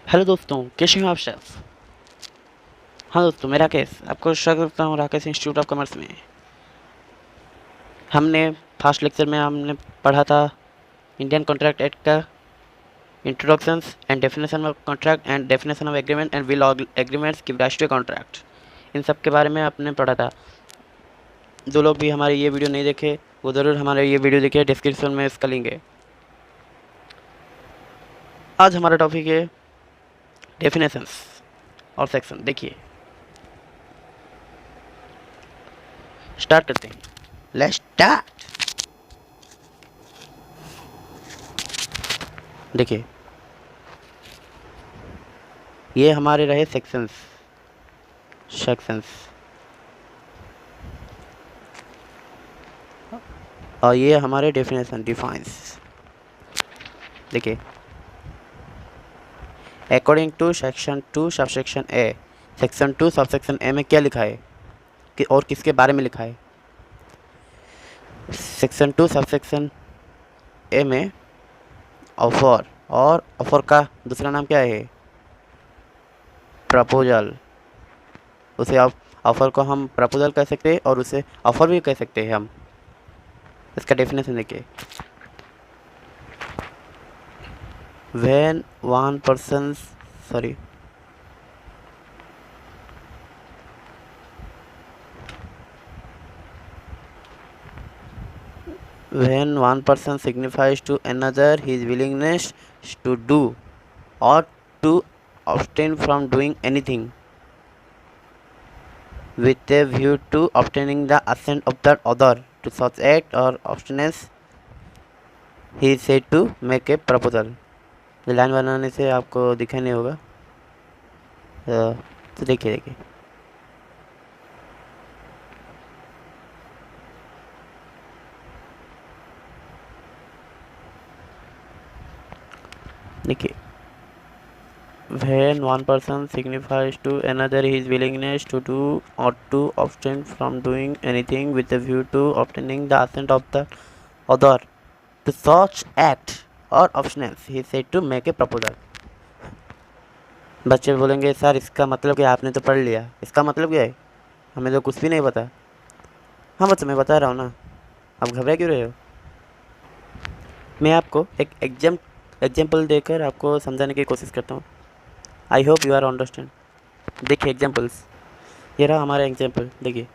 Hello दोस्तों, कैसे हो आप सब। हाँ दोस्तों, मैं राकेश आपको स्वागत करता हूँ राकेश इंस्टीट्यूट ऑफ कॉमर्स में। हमने फर्स्ट लेक्चर में हमने पढ़ा था इंडियन कॉन्ट्रैक्ट एक्ट का introductions and definition of contract and definition of agreement and will agreements give rights to contract. इन सब के बारे में आपने पढ़ा था। जो लोग भी हमारे ये वीडियो नहीं देखे वो ज़रूर हमारे ये वीडियो देखिए, डिस्क्रिप्शन में इसका लिंक है। आज हमारा टॉपिक है डेफिनेशंस और सेक्शन। देखिए, स्टार्ट करते हैं। Let's start. देखिए, ये हमारे रहे सेक्शंस सेक्शंस और ये हमारे डेफिनेशन डिफाइंस। देखिए, according to section 2 subsection A, section 2 subsection A में क्या लिखा है कि और किसके बारे में लिखा है। सेक्शन 2 सबसेक्शन ए में ऑफर, और ऑफर का दूसरा नाम क्या है, प्रपोजल। उसे आप ऑफर को हम प्रपोजल कह सकते हैं और उसे ऑफर भी कह सकते हैं हम। इसका डेफिनेशन देखिए, when one person sorry when one person signifies to another his willingness to do or to abstain from doing anything with a view to obtaining the assent of the other to such act or abstinence, he is said to make a proposal। Line बनाने से आपको दिखाई नहीं होगा, तो देखिए देखिए, देखिए, when one person signifies to another his willingness to do or to abstain from doing anything with a view to obtaining the assent of the other to such act or abstinence, he is said to make a proposal। बच्चे बोलेंगे sir इसका मतलब क्या, आपने तो पढ़ लिया, इसका मतलब क्या है, हमें तो कुछ भी नहीं पता। हाँ बच्चे, मैं बता रहा हूँ ना, आप घबरा क्यों रहे हो। मैं आपको एक एग्जाम्पल देकर आपको समझाने की कोशिश करता हूँ। I hope you are understand. देखिए एग्जाम्पल्स, ये रहा हमारा एग्जाम्पल। देखिए,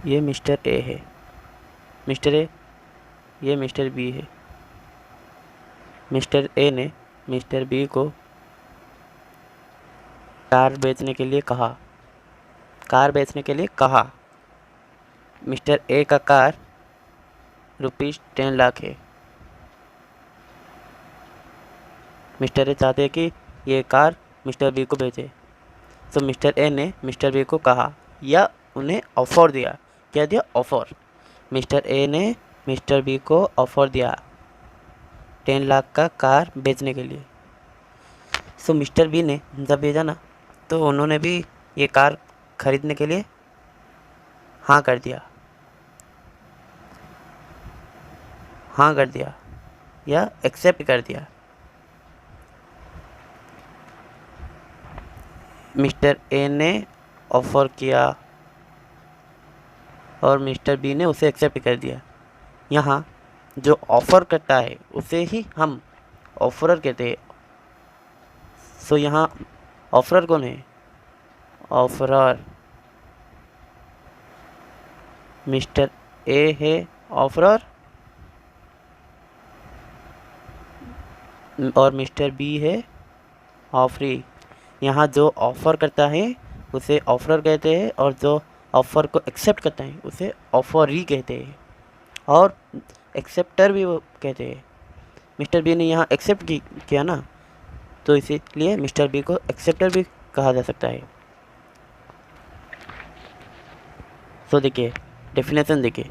ये मिस्टर ए है, मिस्टर ए, ये मिस्टर बी है। मिस्टर ए ने मिस्टर बी को कार बेचने के लिए कहा, कार बेचने के लिए कहा। मिस्टर ए का कार ₹10 लाख है। मिस्टर ए चाहते हैं कि ये कार मिस्टर बी को बेचे, तो मिस्टर ए ने मिस्टर बी को कहा या उन्हें ऑफ़र दिया। क्या दिया, ऑफ़र। मिस्टर ए ने मिस्टर बी को ऑफ़र दिया 10 लाख का कार बेचने के लिए। सो मिस्टर बी ने जब भेजा ना, तो उन्होंने भी ये कार खरीदने के लिए हाँ कर दिया, हाँ कर दिया या एक्सेप्ट कर दिया। मिस्टर ए ने ऑफ़र किया और मिस्टर बी ने उसे एक्सेप्ट कर दिया। यहाँ जो ऑफ़र करता है उसे ही हम ऑफरर कहते हैं। सो यहाँ ऑफरर कौन है, ऑफरर मिस्टर ए है ऑफरर, और मिस्टर बी है ऑफरी। यहाँ जो ऑफ़र करता है उसे ऑफरर कहते हैं और जो ऑफ़र को एक्सेप्ट करता है उसे ऑफरी कहते हैं, और एक्सेप्टर भी वो कहते हैं। मिस्टर बी ने यहाँ एक्सेप्ट किया ना, तो इसीलिए मिस्टर बी को एक्सेप्टर भी कहा जा सकता है। तो देखिए डेफिनेशन देखिए,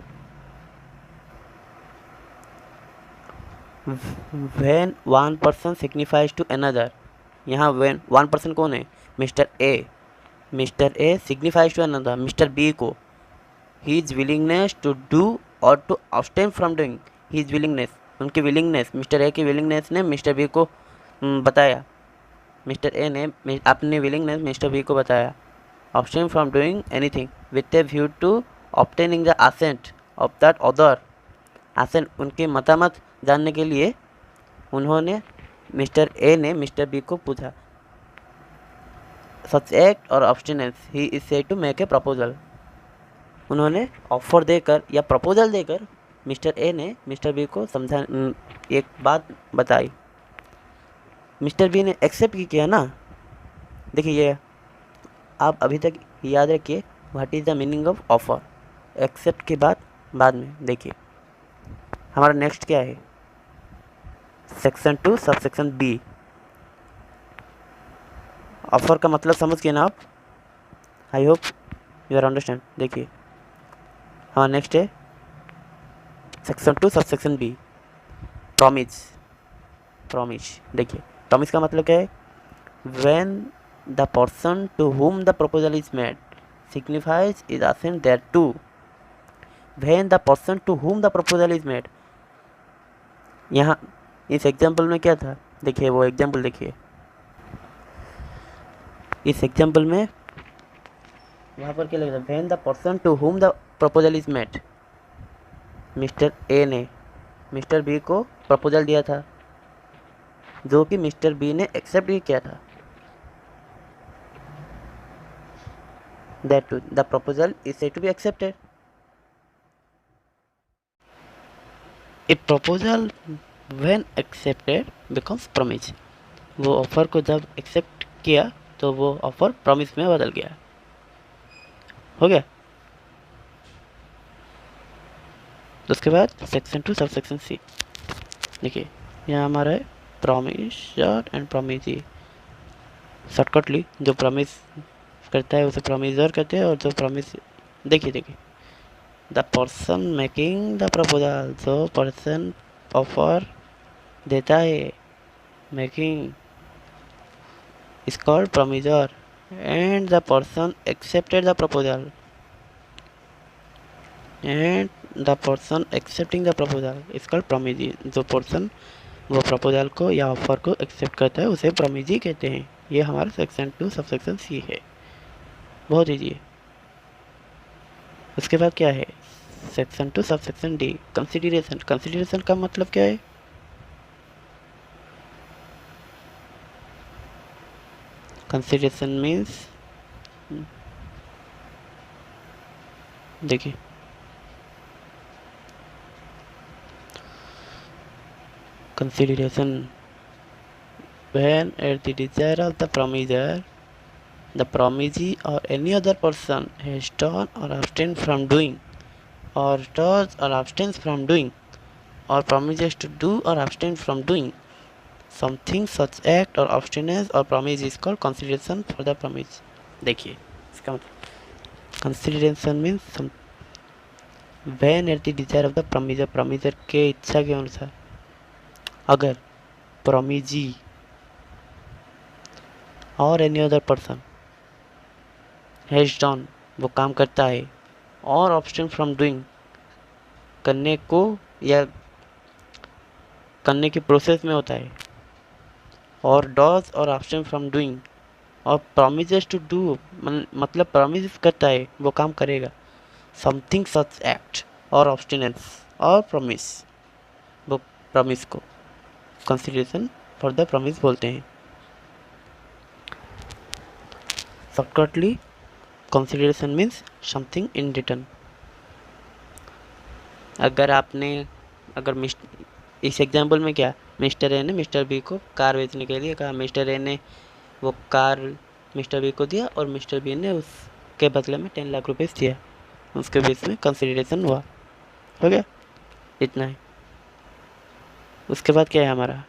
when one person signifies to another, यहाँ when one person कौन है, mister A. Mister A signifies to another, mister B को his willingness to do or to abstain from doing. his willingness, उनकी willingness, मिस्टर ए की willingness ने mister B को बताया, mister A ने अपनी willingness मिस्टर बी को बताया. abstain from doing anything with a view to obtaining the assent of that other. assent, उनकी मतामत जानने के लिए उन्होंने मिस्टर ए ने मिस्टर बी को पूछा. such act or abstinence he is said to make a proposal. उन्होंने ऑफर देकर या प्रपोजल देकर मिस्टर ए ने मिस्टर बी को समझा एक बात बताई. मिस्टर बी ने एक्सेप्ट किया ना. देखिए ये आप अभी तक याद रखिए, what is the meaning of offer. Accept के बाद में देखिए हमारा नेक्स्ट क्या है, सेक्शन 2 सबसेक्शन बी. ऑफर का मतलब समझ गए ना आप. I hope you are understand. देखिए हाँ नेक्स्ट है सेक्शन 2 सबसेक्शन बी, प्रॉमिस. देखिए प्रॉमिस का मतलब क्या है, when the person to whom the proposal is made signifies is assent thereto. When the person to whom the proposal is made, यहाँ इस एग्जाम्पल में क्या था, देखिए वो एग्जाम्पल देखिए. इस एग्जाम्पल में वहाँ पर क्या लिखा था, when the person to whom the proposal is made. Mister A ने मिस्टर बी को प्रपोजल दिया था जो कि मिस्टर बी ने एक्सेप्ट भी किया था. That the proposal is said to be accepted. A proposal when accepted becomes promise. वो ऑफर को जब एक्सेप्ट किया तो वो ऑफर प्रॉमिस में बदल गया. हो गया. उसके बाद सेक्शन 2 सबसेक्शन सी. देखिए यहाँ हमारा है प्रॉमिसर एंड प्रॉमिसी. शॉर्टकटली जो प्रॉमिस करता है उसे प्रॉमिसर कहते हैं और जो प्रॉमिस, देखिए the person making the proposal, जो पर्सन ऑफर देता है, making is called promisor and the person accepted the proposal is called promisee. जो पर्सन वो प्रपोजल को या ऑफर को एक्सेप्ट करता है उसे प्रॉमिसी कहते हैं. ये हमारा सेक्शन 2 सबसेक्शन सी है. बहुत ईजी है. उसके बाद क्या है section 2 subsection D, consideration. Consideration का मतलब क्या है, कंसिडरेशन मीन्स, देखिए consideration when at the desire of the promiser the promisee or any other person has done or abstained from doing or does or abstains from doing or promises to do or abstain from doing something, such act or abstinence or promise is called consideration for the promise. देखिए इसका मतलब consideration means when at the desire of the promiser, promiser के इच्छा के अनुसार अगर promisee और any other person has done, वो काम करता है, और ऑब्स्टेन फ्रॉम डूइंग, करने को या करने की प्रोसेस में होता है, और डॉज और ऑब्स्टेन फ्रॉम डूइंग, और प्रॉमिसेस टू डू मतलब प्रॉमिस करता है वो काम करेगा. समथिंग सच एक्ट और ऑब्स्टिनेंस और प्रॉमिस, वो प्रॉमिस को कंसिडरेशन फॉर द प्रॉमिस बोलते हैं. Shortcutly consideration means something in return. अगर इस एग्जाम्पल में क्या, मिस्टर ए ने मिस्टर बी को कार बेचने के लिए कहा, मिस्टर ए ने वो कार मिस्टर बी को दिया और मिस्टर बी ने उसके बदले में 10 लाख रुपये दिया, उसके बीच में कंसिडरेशन हुआ. हो गया, इतना है. उसके बाद क्या है हमारा,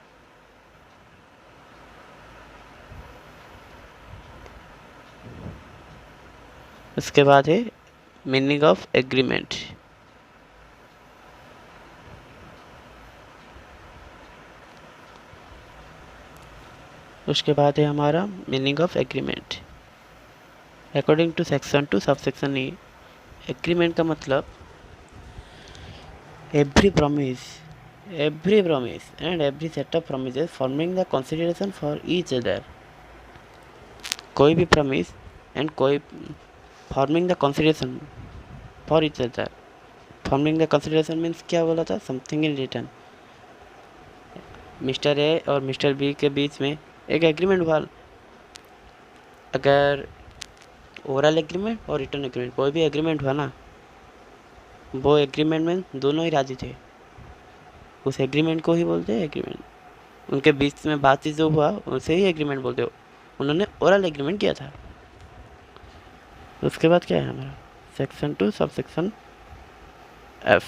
उसके बाद है मीनिंग ऑफ एग्रीमेंट. उसके बाद है हमारा meaning of agreement. According to section 2 subsection E, agreement का मतलब every promise and every set of promises forming the consideration for each other. कोई भी प्रॉमिस एंड कोई forming the consideration for each other. Forming the consideration means क्या बोला था, something in return. Mister A और mister B के बीच में एक एग्रीमेंट हुआ. अगर ओरल एग्रीमेंट और रिटर्न एग्रीमेंट, कोई भी एग्रीमेंट हुआ ना, वो एग्रीमेंट में दोनों ही राजी थे, उस एग्रीमेंट को ही बोलते हैं एग्रीमेंट. उनके बीच में बातचीत जो हुआ उसे ही एग्रीमेंट बोलते हो. उन्होंने ओरल एग्रीमेंट किया था. उसके बाद क्या है हमारा section 2 sub section F.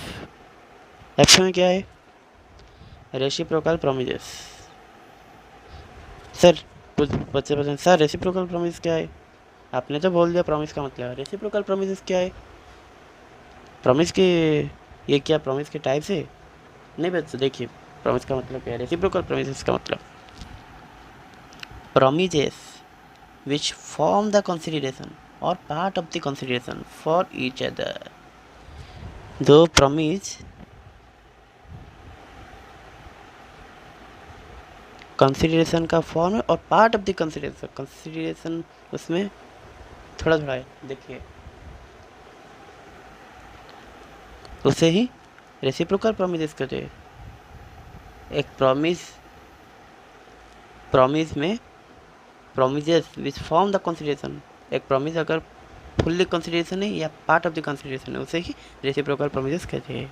F में क्या है, रेसिप्रोकल प्रॉमिसेस. सर कुछ बच्चे बताएं सर रेसिप्रोकल प्रॉमिस क्या है. आपने तो बोल दिया प्रॉमिस का मतलब. रेसिप्रोकल प्रॉमिसेस क्या है, प्रॉमिस के ये क्या प्रॉमिस के टाइप्स है. नहीं बच्चे देखिए प्रॉमिस का मतलब क्या है. रेसिप्रोकल प्रॉमिसेस का मतलब promises which form the consideration or part of the consideration for each other. जो promise consideration का फॉर्म है और पार्ट ऑफ द कंसिडरेशन उसमें थोड़ा थोड़ा है. देखिए उसे ही रेसिप्रोकल प्रॉमिसेस कहते हैं. एक प्रॉमिस में promises which form the consideration, एक प्रॉमिस अगर फुल्ली कंसिडरेशन है या पार्ट ऑफ द कंसिडरेशन है उसे ही रेसिप्रोकल प्रॉमिसेस कहते हैं.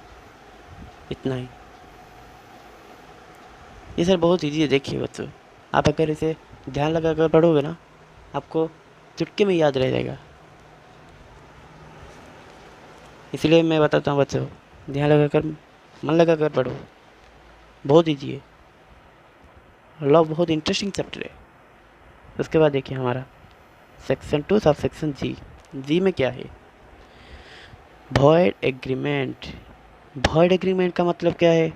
इतना ही. ये सर बहुत ईजी है. देखिए बच्चों आप अगर इसे ध्यान लगा कर पढ़ोगे ना आपको चुटकी में याद रह जाएगा. इसलिए मैं बताता हूँ बच्चों ध्यान लगा कर मन लगा कर पढ़ो. बहुत ईजी है. लॉ बहुत इंटरेस्टिंग चैप्टर है. उसके बाद देखिए हमारा सेक्शन 2 सब सेक्शन जी. जी में क्या है, वॉइड एग्रीमेंट. वॉइड एग्रीमेंट का मतलब क्या है,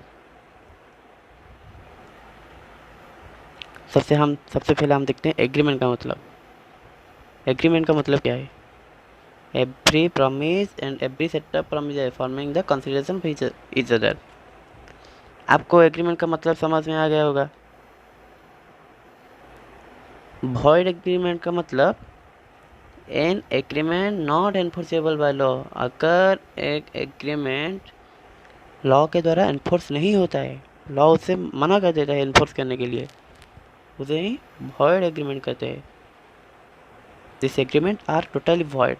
सबसे पहले हम देखते हैं एग्रीमेंट का मतलब. एग्रीमेंट का मतलब क्या है, every promise and every set of promise forming the consideration for each other. आपको एग्रीमेंट का मतलब समझ में आ गया होगा. वॉइड एग्रीमेंट का मतलब N agreement not enforceable by law. अगर एक एग्रीमेंट लॉ के द्वारा एनफोर्स नहीं होता है, लॉ उसे मना कर देता है एनफोर्स करने के लिए, उसे ही वॉइड एग्रीमेंट कहते हैं. This agreement are totally void.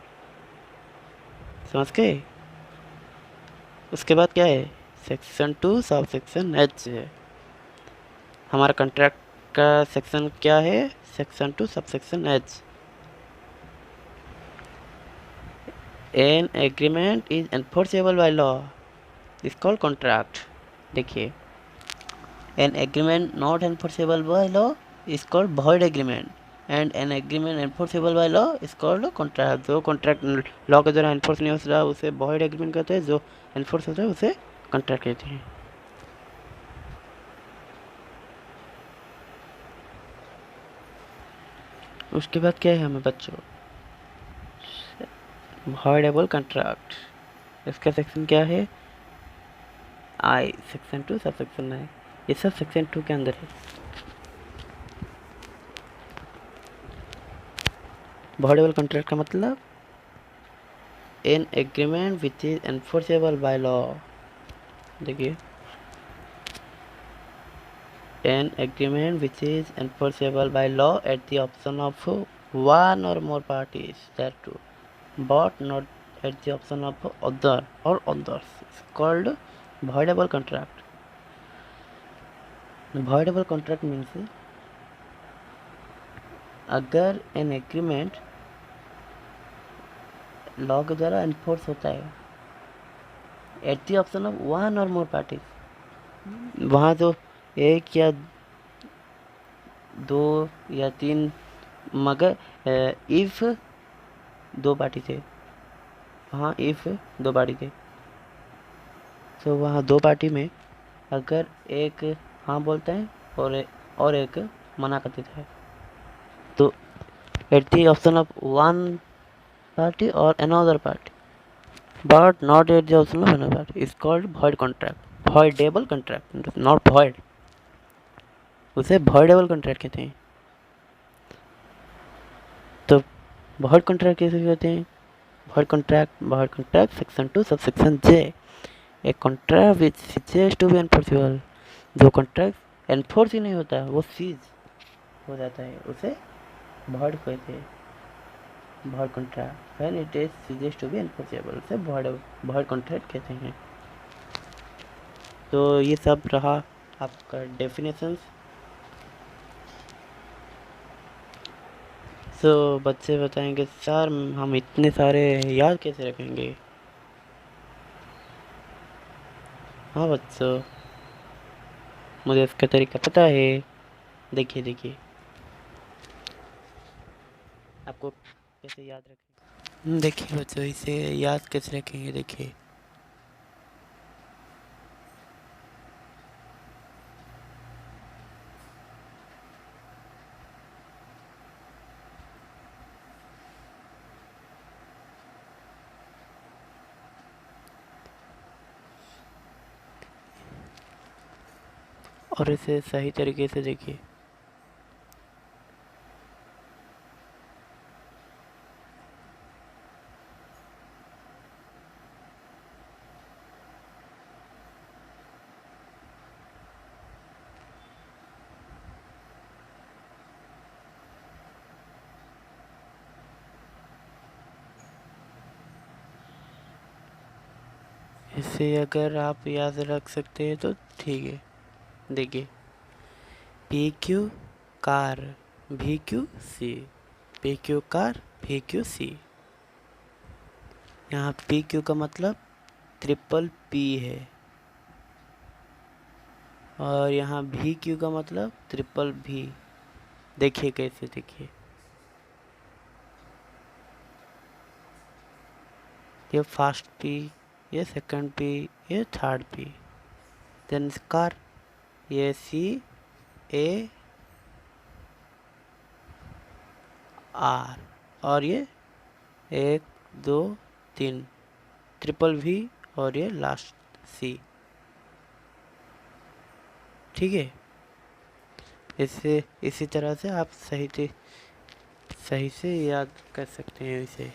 समझ गए. उसके बाद क्या है सेक्शन 2 सब सेक्शन एच है. हमारा कॉन्ट्रैक्ट का सेक्शन क्या है, section 2 subsection H. An agreement is enforceable by law is called contract. देखिए an agreement not enforceable by law is called void agreement and an agreement enforceable by law is called contract. जो contract law के द्वारा enforce नहीं होता उसे void agreement कहते हैं, जो एनफोर्स होता है उसे कॉन्ट्रैक्ट कहते हैं. उसके बाद क्या है हमें बच्चों वॉइडेबल कॉन्ट्रैक्ट. इसका सेक्शन क्या है आई. Section 2 sub section I. ये सब सेक्शन 2 के अंदर है. वॉइडेबल कॉन्ट्रैक्ट का मतलब an agreement which is enforceable by law. देखिए an agreement which is enforceable by law at the option of one or more parties thereto, but not at the option of other or others, is called voidable contract. Voidable contract means अगर an agreement law के द्वारा enforce होता है eight the option of one और मोर parties, वहाँ जो एक या दो या तीन, मगर इफ़ दो पार्टी थे, वहाँ इफ़ दो पार्टी थे तो वहाँ दो पार्टी में अगर एक हाँ बोलता है और एक मना कर देता है तो at the option of one party और another party but not at the option of another is called void contract. voidable contract, not void, उसे voidable contract कहते हैं। तो void contract कैसे कहते हैं? void contract section 2 subsection J, a contract which ceases to be enforceable, जो contract enforce ही नहीं होता वो cease हो जाता है उसे void कहते हैं। void contract when it is ceases to be enforceable उसे void contract कहते हैं। तो ये सब रहा आपका डेफिनेशंस। तो बच्चे बताएंगे सर हम इतने सारे याद कैसे रखेंगे? हाँ बच्चों, मुझे इसका तरीका पता है। देखिए आपको कैसे याद रखेंगे। देखिए बच्चों, इसे याद कैसे रखेंगे, देखिए और इसे सही तरीके से देखिए। इसे अगर आप याद रख सकते हैं तो ठीक है। देखिए पी क्यू कार भी क्यू सी, पी क्यू कार भी क्यू सी। यहाँ पी क्यू का मतलब ट्रिपल पी है और यहाँ भी क्यू का मतलब ट्रिपल भी। देखिए कैसे, देखिए ये फर्स्ट पी, ये सेकंड पी, ये थर्ड पी, देन कार, ये सी ए आर, और ये 1 2 3 ट्रिपल वी, और ये लास्ट सी। ठीक है, इससे इसी तरह से आप सही से याद कर सकते हैं इसे।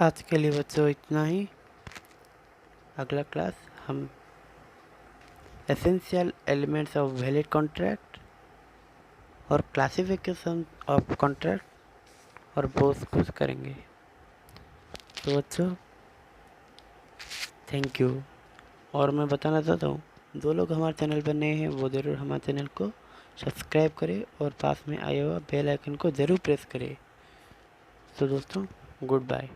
आज के लिए बच्चों इतना ही। अगला क्लास हम essential elements of valid contract और क्लासिफिकेशन ऑफ कॉन्ट्रैक्ट और बहुत कुछ करेंगे। तो बच्चों थैंक यू। और मैं बताना चाहता हूँ, जो लोग हमारे चैनल पर नए हैं वो ज़रूर हमारे चैनल को सब्सक्राइब करें और पास में आए हुआ बेल आइकन को ज़रूर प्रेस करें। तो दोस्तों गुड बाय।